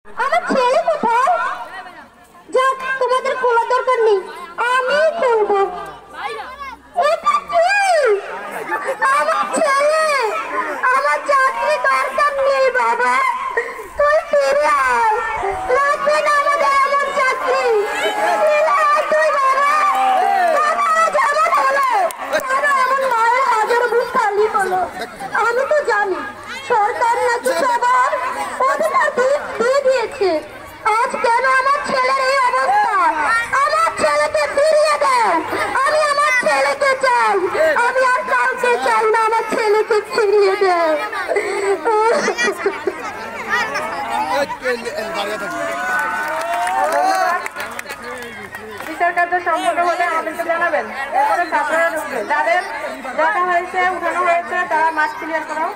আমার ছেলে কোথায়? যাক, তোমাদের খোলার দরকার নেই, আমি খুলবো। এটা কি? আমার ছেলে, আমার চাকরি দরকার নেই বাবা, তুই ফিরে আয়, লাগবে না আমাদের এমন চাকরি, ফিরে আয় তুই বাবা। বাবা আজ এমন হলো, বাবা এমন মায়ের হাজার বুক খালি হলো। আমি তো জানি সরকার নাকি সবার অধিকার দিয়ে দিয়েছে, আজ কেন আমার ছেলের এই অবস্থা? আমার ছেলেকে ফিরিয়ে দেন, আমি আমার ছেলেকে চাই, আমি আর কাউকে চাই না, আমার ছেলেকে ফিরিয়ে দেন। বিচার কার্য সম্পন্ন হলে আমাদেরকে জানাবেন, এরপরে ছাত্ররা ঢুকবে। যাদের দেখা হয়েছে উঠানো হয়েছে তারা মাঠ ক্লিয়ার করো।